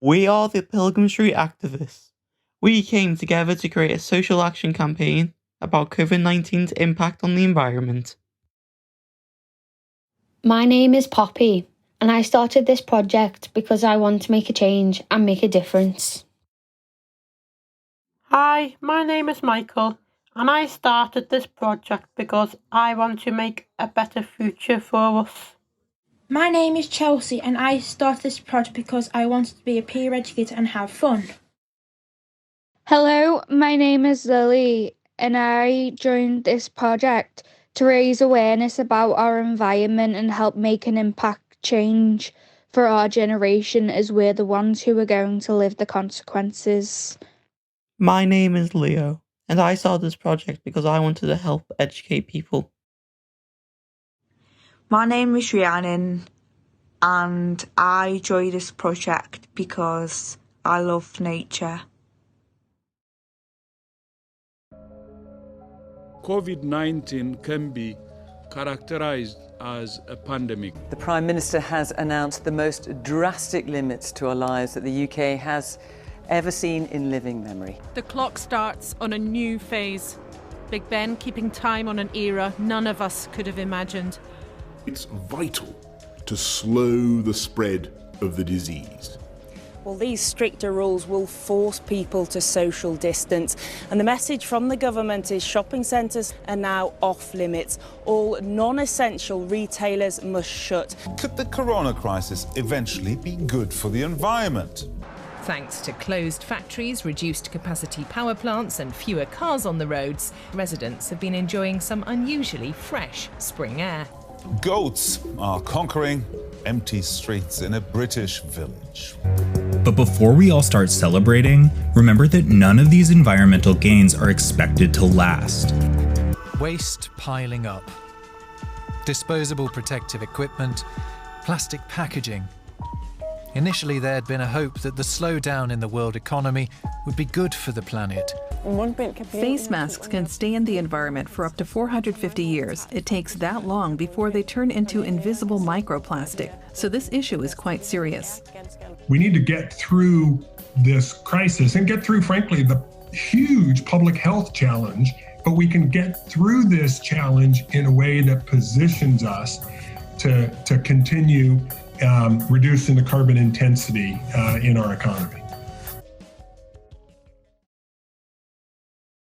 We are the Pilgrim St activists. We came together to create a social action campaign about COVID-19's impact on the environment. My name is Poppy, and I started this project because I want to make a change and make a difference. Hi, my name is Michael, and I started this project because I want to make a better future for us. My name is Chelsea, and I started this project because I wanted to be a peer educator and have fun. Hello, my name is Lily, and I joined this project to raise awareness about our environment and help make an impact change for our generation, as we're the ones who are going to live the consequences. My name is Leo, and I started this project because I wanted to help educate people. My name is Rhiannon, and I joined this project because I love nature. COVID-19 can be characterized as a pandemic. The Prime Minister has announced the most drastic limits to our lives that the UK has ever seen in living memory. The clock starts on a new phase. Big Ben keeping time on an era none of us could have imagined. It's vital to slow the spread of the disease. Well, these stricter rules will force people to social distance, and the message from the government is shopping centres are now off limits. All non-essential retailers must shut. Could the corona crisis eventually be good for the environment? Thanks to closed factories, reduced capacity power plants and fewer cars on the roads, residents have been enjoying some unusually fresh spring air. Goats are conquering empty streets in a British village. But before we all start celebrating, remember that none of these environmental gains are expected to last. Waste piling up. Disposable protective equipment, plastic packaging. Initially, there had been a hope that the slowdown in the world economy would be good for the planet. Face masks can stay in the environment for up to 450 years. It takes that long before they turn into invisible microplastic. So this issue is quite serious. We need to get through this crisis and get through, frankly, the huge public health challenge, but we can get through this challenge in a way that positions us to continue reducing the carbon intensity in our economy.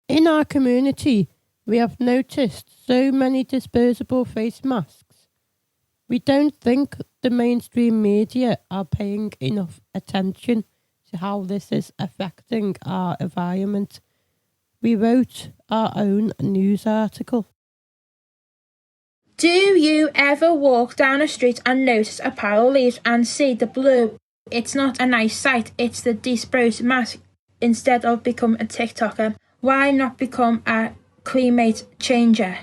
In our community, we have noticed so many disposable face masks. We don't think the mainstream media are paying enough attention to how this is affecting our environment. We wrote our own news article. Do you ever walk down a street and notice a pile of leaves and see the blue? It's not a nice sight, it's the disposed mask. Instead of become a TikToker, why not become a climate changer?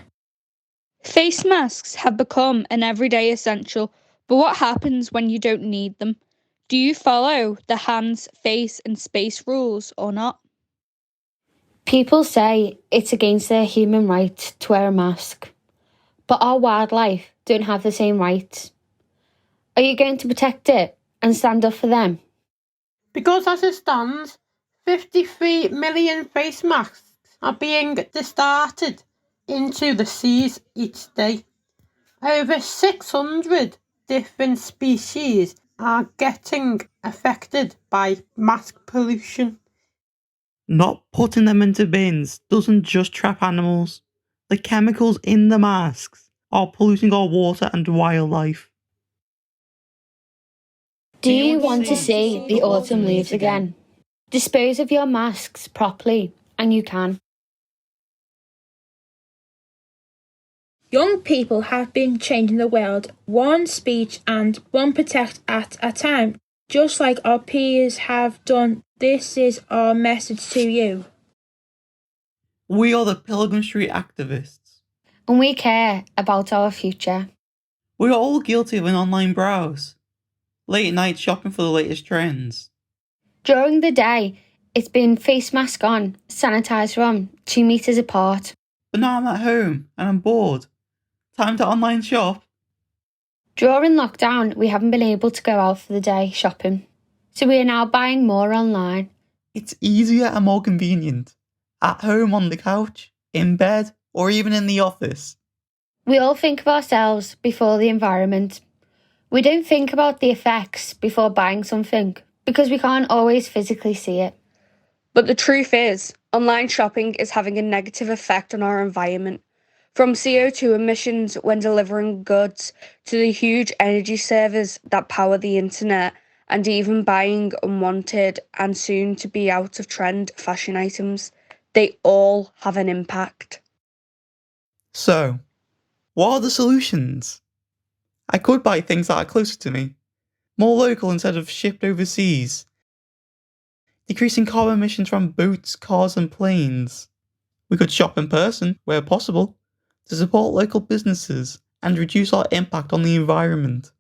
Face masks have become an everyday essential, but what happens when you don't need them? Do you follow the hands, face and space rules or not? People say it's against their human right to wear a mask, but our wildlife don't have the same rights. Are you going to protect it and stand up for them? Because as it stands, 53 million face masks are being discarded into the seas each day. Over 600 different species are getting affected by mask pollution. Not putting them into bins doesn't just trap animals. The chemicals in the masks are polluting our water and wildlife. Do you want to see the autumn leaves again? Dispose of your masks properly, and you can. Young people have been changing the world, one speech and one protect at a time. Just like our peers have done, this is our message to you. We are the Pilgrim St activists. And we care about our future. We are all guilty of an online browse. Late night shopping for the latest trends. During the day, it's been face mask on, sanitizer on, 2 meters apart. But now I'm at home and I'm bored. Time to online shop. During lockdown, we haven't been able to go out for the day shopping. So we are now buying more online. It's easier and more convenient. At home, on the couch, in bed, or even in the office. We all think of ourselves before the environment. We don't think about the effects before buying something because we can't always physically see it. But the truth is, online shopping is having a negative effect on our environment. From CO2 emissions when delivering goods to the huge energy servers that power the internet, and even buying unwanted and soon to be out of trend fashion items, they all have an impact. So, what are the solutions? I could buy things that are closer to me, more local instead of shipped overseas, decreasing carbon emissions from boats, cars and planes. We could shop in person, where possible, to support local businesses and reduce our impact on the environment.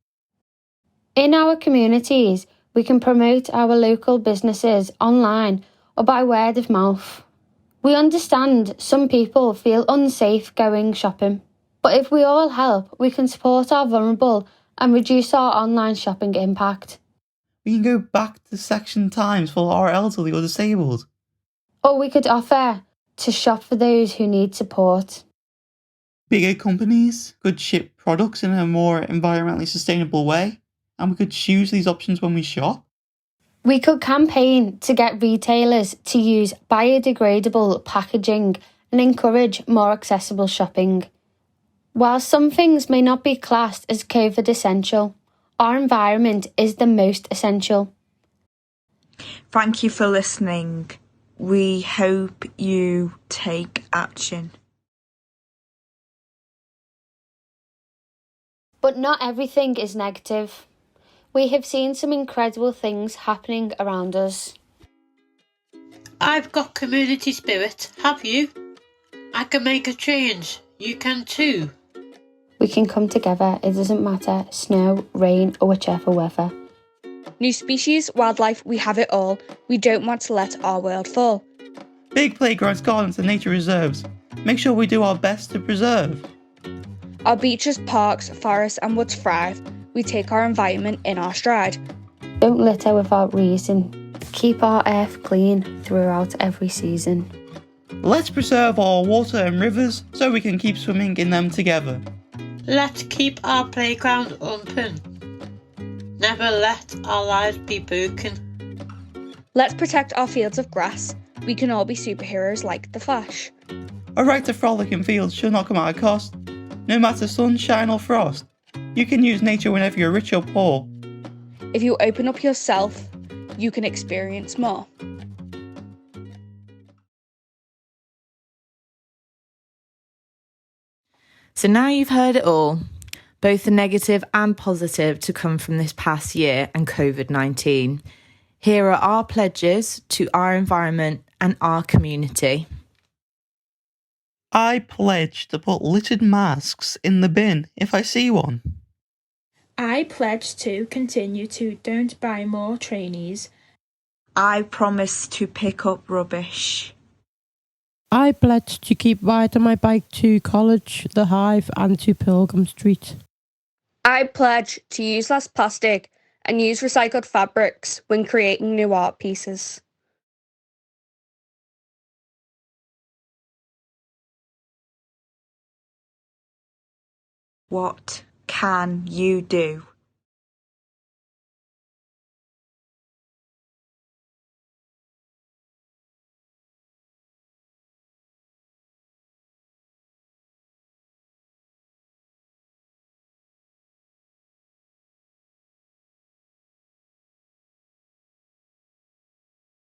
In our communities, we can promote our local businesses online or by word of mouth. We understand some people feel unsafe going shopping, but if we all help, we can support our vulnerable and reduce our online shopping impact. We can go back to section times for our elderly or disabled. Or we could offer to shop for those who need support. Bigger companies could ship products in a more environmentally sustainable way, and we could choose these options when we shop. We could campaign to get retailers to use biodegradable packaging and encourage more accessible shopping. While some things may not be classed as COVID essential, our environment is the most essential. Thank you for listening. We hope you take action. But not everything is negative. We have seen some incredible things happening around us. I've got community spirit, have you? I can make a change. You can too. We can come together, it doesn't matter, snow, rain or whichever weather. New species, wildlife, we have it all. We don't want to let our world fall. Big playgrounds, gardens and nature reserves. Make sure we do our best to preserve. Our beaches, parks, forests and woods thrive. We take our environment in our stride. Don't litter without reason. Keep our earth clean throughout every season. Let's preserve our water and rivers so we can keep swimming in them together. Let's keep our playground open. Never let our lives be broken. Let's protect our fields of grass. We can all be superheroes like the Flash. A right to frolic in fields should not come at a cost. No matter sunshine or frost, you can use nature whenever you're rich or poor. If you open up yourself, you can experience more. So now you've heard it all, both the negative and positive to come from this past year and COVID-19. Here are our pledges to our environment and our community. I pledge to put littered masks in the bin if I see one. I pledge to continue to don't buy more trainees. I promise to pick up rubbish. I pledge to keep riding my bike to college, the Hive and to Pilgrim Street. I pledge to use less plastic and use recycled fabrics when creating new art pieces. What can you do?